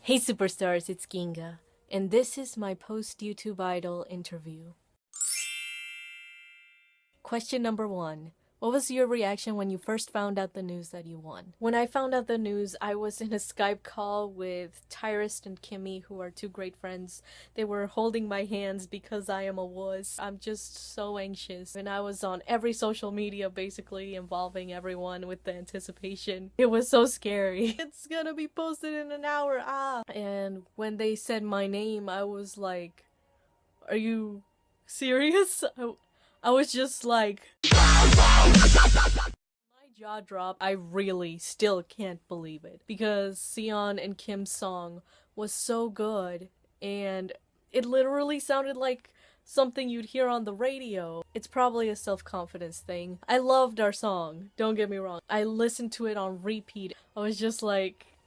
Hey superstars, it's Ginga, and this is my post-YouTube Idol interview. Question number 1. What was your reaction when you first found out the news that you won? When I found out the news, I was in a Skype call with Tyrus and Kimmy, who are two great friends. They were holding my hands because I am a wuss. I'm just so anxious. And I was on every social media basically involving everyone with the anticipation. It was so scary. It's gonna be posted in an hour, And when they said my name, I was like, are you serious? I was just like... My jaw dropped. I really still can't believe it because Sion and Kim's song was so good and it literally sounded like something you'd hear on the radio. It's probably a self-confidence thing. I loved our song, don't get me wrong. I listened to it on repeat. I was just like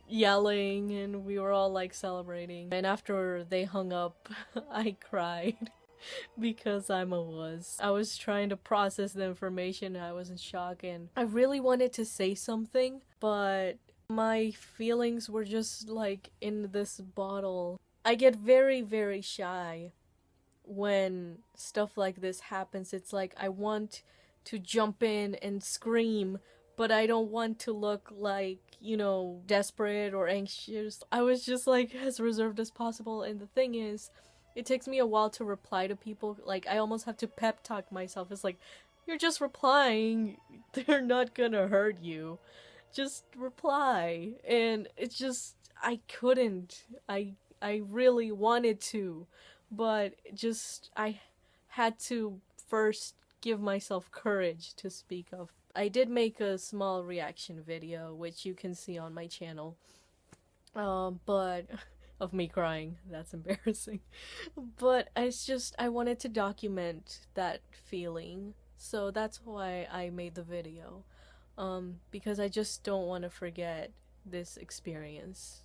yelling and we were all like celebrating. And after they hung up, I cried. Because I'm a wuss. I was trying to process the information and I was in shock and I really wanted to say something, but my feelings were just like in this bottle. I get very, very shy when stuff like this happens. It's like I want to jump in and scream, but I don't want to look like, you know, desperate or anxious. I was just like as reserved as possible, and the thing is, it takes me a while to reply to people. Like, I almost have to pep talk myself. It's like, you're just replying. They're not gonna hurt you. Just reply. And it's just, I couldn't. I really wanted to. But just, I had to first give myself courage to speak of. I did make a small reaction video, which you can see on my channel. But... of me crying. That's embarrassing. But it's just, I wanted to document that feeling. So that's why I made the video. Because I just don't want to forget this experience.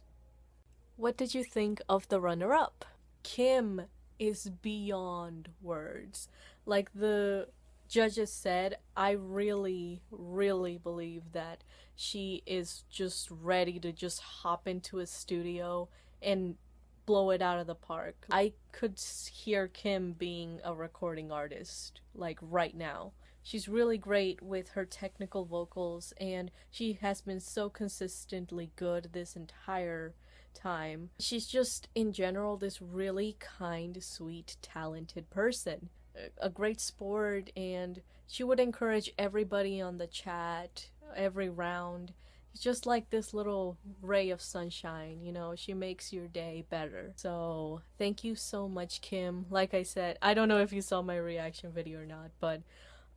What did you think of the runner-up? Kim is beyond words. Like the judges said, I really, really believe that she is just ready to just hop into a studio and blow it out of the park. I could hear Kim being a recording artist, like right now. She's really great with her technical vocals, and she has been so consistently good this entire time. She's just, in general, this really kind, sweet, talented person. A great sport, and she would encourage everybody on the chat every round. It's just like this little ray of sunshine, you know, she makes your day better. So, thank you so much, Kim. Like I said, I don't know if you saw my reaction video or not, but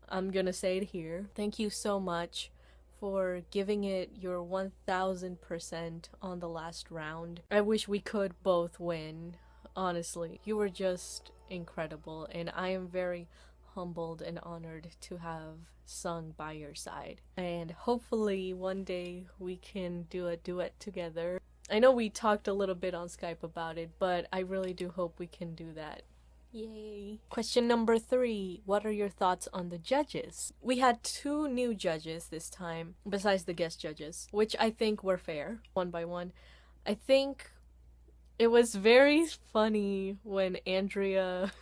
I'm gonna say it here. Thank you so much for giving it your 1000% on the last round. I wish we could both win, honestly. You were just incredible, and I am very humbled and honored to have sung by your side. And hopefully one day we can do a duet together. I know we talked a little bit on Skype about it, but I really do hope we can do that. Yay! Question number 3. What are your thoughts on the judges? We had 2 new judges this time, besides the guest judges, which I think were fair, one by one. I think it was very funny when Andrea...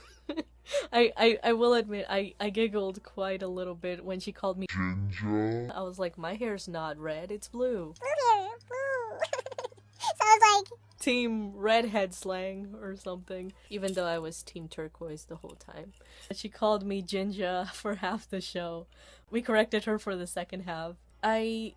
I will admit, I giggled quite a little bit when she called me Ginga. I was like, my hair's not red, it's blue. Blue. So I was like... Team redhead slang or something, even though I was team turquoise the whole time. She called me Ginga for half the show. We corrected her for the second half. I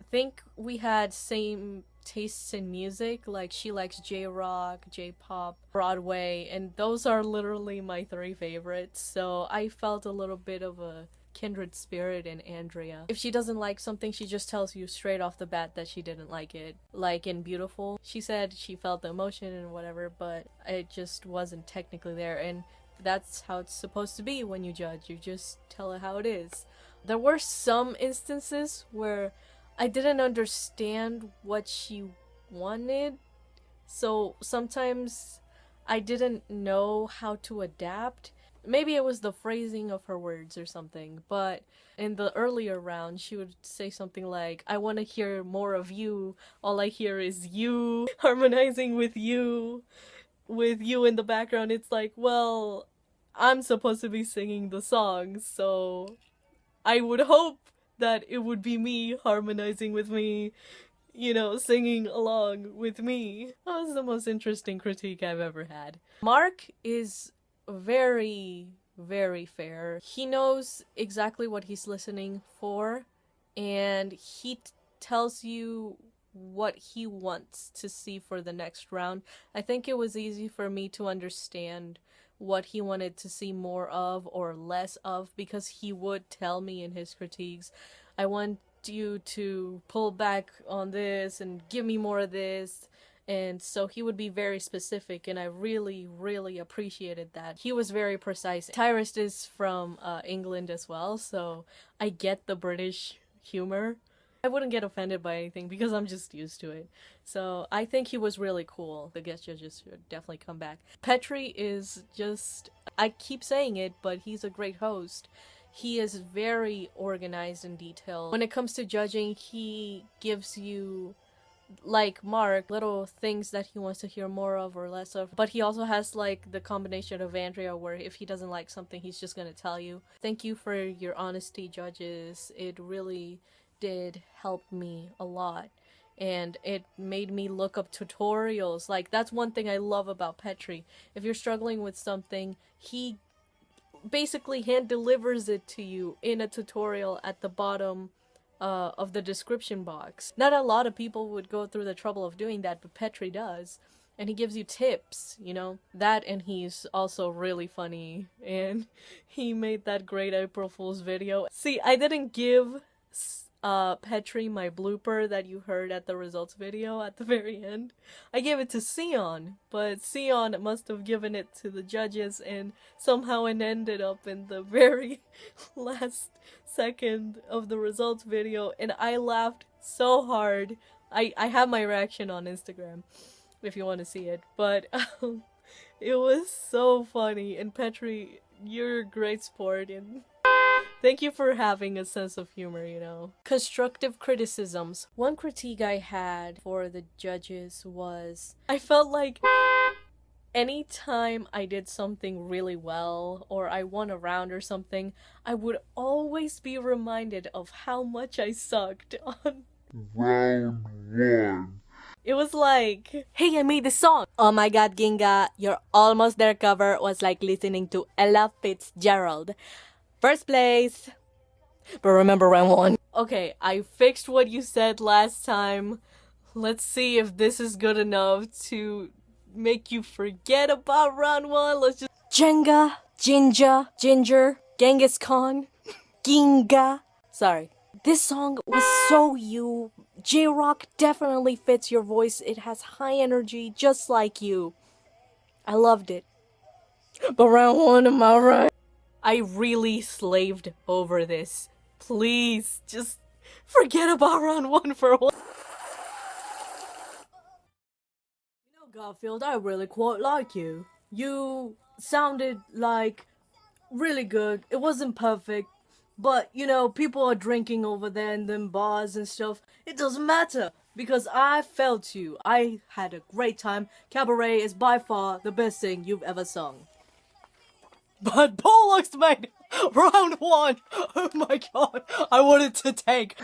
think we had same tastes in music, like she likes J-rock, J-pop, Broadway, and those are literally my 3 favorites, so I felt a little bit of a kindred spirit in Andrea. If she doesn't like something, she just tells you straight off the bat that she didn't like it. Like in Beautiful, she said she felt the emotion and whatever, but it just wasn't technically there, and that's how it's supposed to be when you judge. You just tell it how it is. There were some instances where I didn't understand what she wanted, so sometimes I didn't know how to adapt. maybe it was the phrasing of her words or something, but in the earlier round, she would say something like, I want to hear more of you. All I hear is you, harmonizing with you in the background. It's like, well, I'm supposed to be singing the song, so I would hope that it would be me harmonizing with me, singing along with me. That was the most interesting critique I've ever had. Mark is very, very fair. He knows exactly what he's listening for, and he tells you what he wants to see for the next round. I think it was easy for me to understand what he wanted to see more of or less of, because he would tell me in his critiques, I want you to pull back on this and give me more of this. And so he would be very specific, and I really, really appreciated that. He was very precise. Tyrus is from England as well, so I get the British humor. I wouldn't get offended by anything because I'm just used to it. So I think he was really cool. The guest judges should definitely come back. Petri is just, I keep saying it, but he's a great host. He is very organized and detailed. When it comes to judging, he gives you, like Mark, little things that he wants to hear more of or less of. But he also has like the combination of Andrea, where if he doesn't like something, he's just gonna tell you. Thank you for your honesty, judges. It really did help me a lot, and it made me look up tutorials. Like, that's one thing I love about Petri. If you're struggling with something, he basically hand delivers it to you in a tutorial at the bottom of the description box. Not a lot of people would go through the trouble of doing that, but Petri does. And he gives you tips, that, and he's also really funny. And he made that great April Fool's video. See, I didn't give Petri my blooper that you heard at the results video at the very end. I gave it to Sion, but Sion must have given it to the judges, and somehow it ended up in the very last second of the results video, and I laughed so hard. I have my reaction on Instagram if you want to see it, but it was so funny. And Petri, you're a great sport, and thank you for having a sense of humor, Constructive criticisms. One critique I had for the judges was, I felt like anytime I did something really well, or I won a round or something, I would always be reminded of how much I sucked on round one. It was like, hey, I made this song. Oh my god, Ginga, your Almost There cover was like listening to Ella Fitzgerald. First place. But remember round one. Okay, I fixed what you said last time. Let's see if this is good enough to make you forget about round one. Let's just... Jenga, Ginger, Genghis Khan, Ginga. Sorry. This song was so you. J-Rock definitely fits your voice. It has high energy, just like you. I loved it. But round one, am I right? I really slaved over this. Please, just forget about round one for a while. Garfield, I really quite like you. You sounded like really good. It wasn't perfect, but people are drinking over there in them bars and stuff. It doesn't matter, because I felt you. I had a great time. Cabaret is by far the best thing you've ever sung. But Pollux made round one. Oh my god, I wanted to take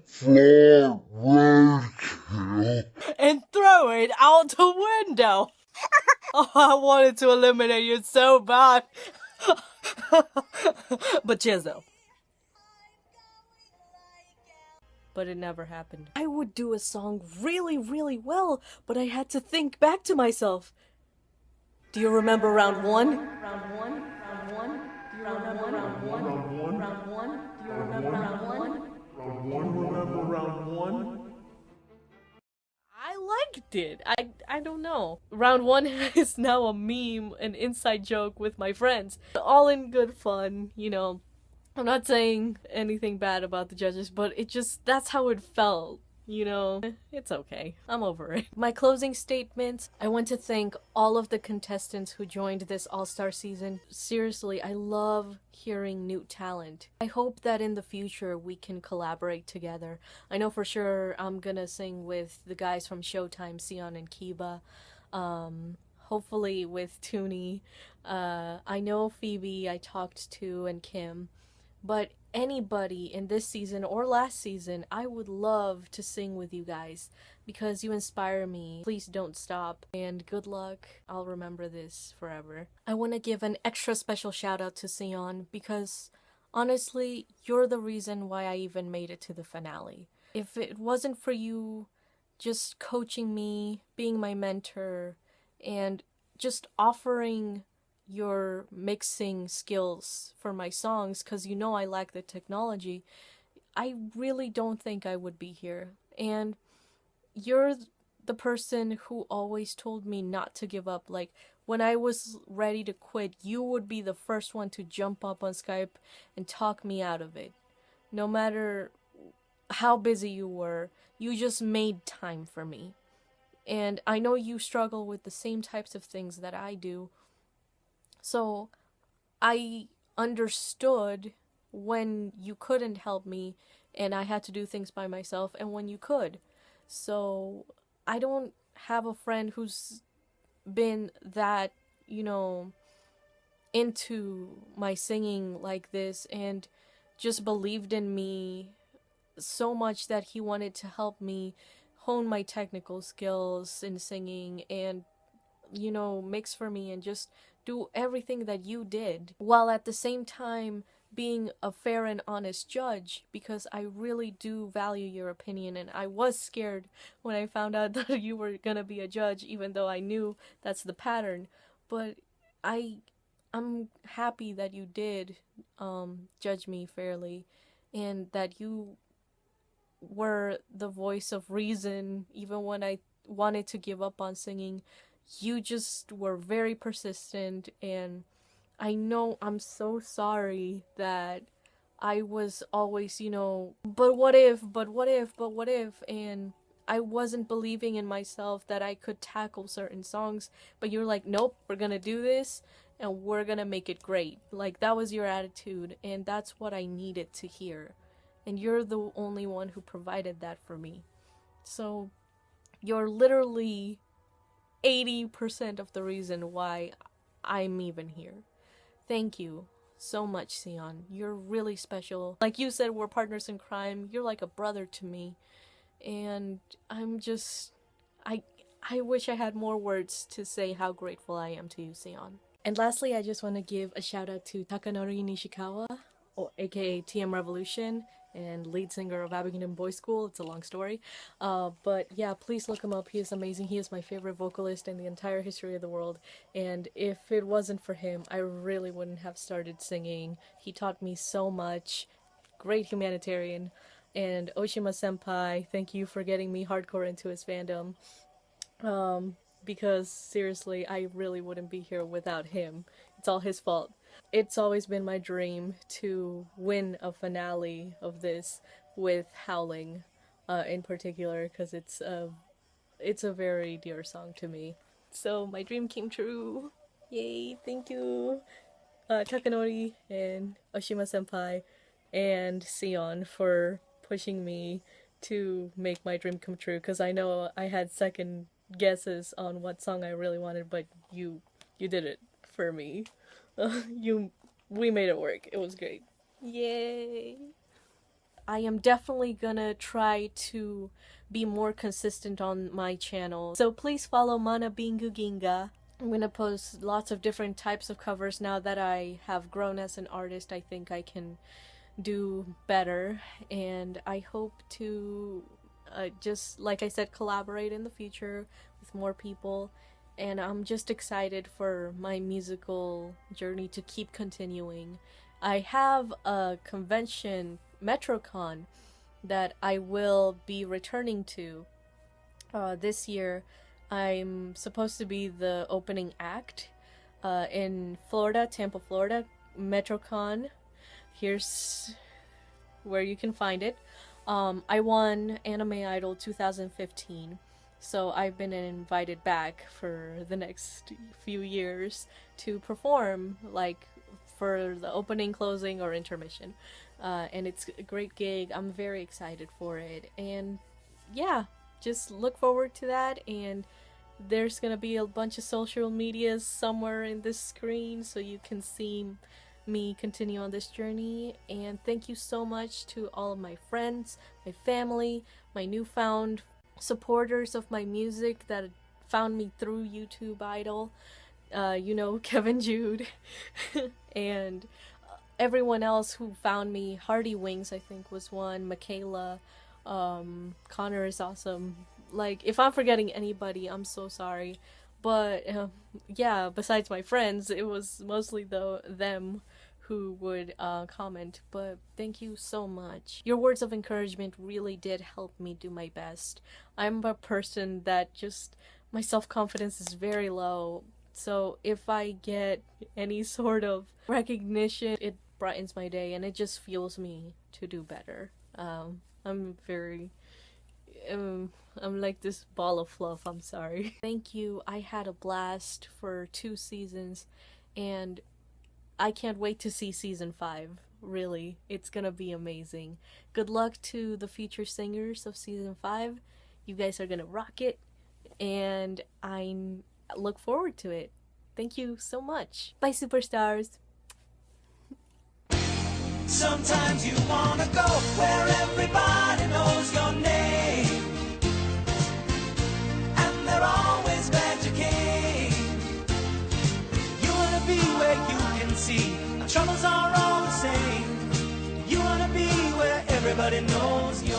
floor roadkill and throw it out the window. Oh, I wanted to eliminate you so bad. But cheers though. But it never happened. I would do a song really, really well, but I had to think back to myself. Do you remember round one? Round one? Round one? Do you remember round one? Round one? Round one? Do you remember round one? Round one? Remember round one? I liked it. I don't know. Round one is now a meme, an inside joke with my friends. All in good fun, I'm not saying anything bad about the judges, but that's how it felt. You know, it's okay. I'm over it. My closing statements. I want to thank all of the contestants who joined this all-star season. Seriously, I love hearing new talent. I hope that in the future we can collaborate together. I know for sure I'm gonna sing with the guys from Showtime, Sion and Kiba. Hopefully with Toonie. I know Phoebe I talked to and Kim. But anybody in this season or last season, I would love to sing with you guys because you inspire me. Please don't stop, and good luck. I'll remember this forever. I want to give an extra special shout out to Sion because honestly, you're the reason why I even made it to the finale. If it wasn't for you just coaching me, being my mentor, and just offering your mixing skills for my songs, because you know I lack the technology, I really don't think I would be here. And you're the person who always told me not to give up. Like, when I was ready to quit, you would be the first one to jump up on Skype and talk me out of it. No matter how busy you were, you just made time for me. And I know you struggle with the same types of things that I do. So I understood when you couldn't help me and I had to do things by myself and when you could. So I don't have a friend who's been that, into my singing like this and just believed in me so much that he wanted to help me hone my technical skills in singing and mix for me and just do everything that you did, while at the same time being a fair and honest judge, because I really do value your opinion. And I was scared when I found out that you were gonna be a judge, even though I knew that's the pattern. But I'm happy that you did judge me fairly, and that you were the voice of reason even when I wanted to give up on singing. You just were very persistent, and I know I'm so sorry that I was always, but what if, and I wasn't believing in myself that I could tackle certain songs, but you're like, nope, we're gonna do this, and we're gonna make it great. Like, that was your attitude, and that's what I needed to hear. And you're the only one who provided that for me. So, you're literally 80% of the reason why I'm even here. Thank you so much, Sion. You're really special. Like you said, we're partners in crime. You're like a brother to me. And I wish I had more words to say how grateful I am to you, Sion. And lastly, I just want to give a shout out to Takanori Nishikawa, aka TM Revolution, and lead singer of Abingdon Boys School. It's a long story. But yeah, please look him up. He is amazing. He is my favorite vocalist in the entire history of the world. And if it wasn't for him, I really wouldn't have started singing. He taught me so much. Great humanitarian. And Oshima Senpai, thank you for getting me hardcore into his fandom. Because seriously, I really wouldn't be here without him. It's all his fault. It's always been my dream to win a finale of this with Howling, in particular, because it's a very dear song to me. So my dream came true. Yay! Thank you, Takanori and Oshima Senpai, and Sion for pushing me to make my dream come true. Because I know I had second guesses on what song I really wanted, but you did it for me. We made it work. It was great. Yay! I am definitely gonna try to be more consistent on my channel. So please follow Mana Bingu Ginga. I'm gonna post lots of different types of covers now that I have grown as an artist. I think I can do better, and I hope to just, like I said, collaborate in the future with more people. And I'm just excited for my musical journey to keep continuing. I have a convention, MetroCon, that I will be returning to this year. I'm supposed to be the opening act in Florida, Tampa, Florida, MetroCon. Here's where you can find it. I won Anime Idol 2015, so I've been invited back for the next few years to perform, like for the opening, closing, or intermission. And it's a great gig. I'm very excited for it. And yeah, just look forward to that. And there's gonna be a bunch of social medias somewhere in this screen so you can see me continue on this journey. And thank you so much to all of my friends, my family, my newfound supporters of my music that found me through YouTube Idol. Kevin Jude and everyone else who found me. Hardy Wings, I think, was one. Michaela, Connor is awesome. Like, if I'm forgetting anybody, I'm so sorry. But yeah, besides my friends, it was mostly them who would comment. But thank you so much. Your words of encouragement really did help me do my best. I'm a person that just, my self-confidence is very low. So if I get any sort of recognition, it brightens my day and it just fuels me to do better. I'm like this ball of fluff, I'm sorry. Thank you. I had a blast for 2 seasons and I can't wait to see season 5. Really, it's gonna be amazing. Good luck to the future singers of season 5. You guys are gonna rock it and I look forward to it. Thank you so much. Bye, superstars. Sometimes you wanna go where everybody knows your name, and they're always glad you came. You wanna be where you can see our troubles are all the same. You wanna be where everybody knows you.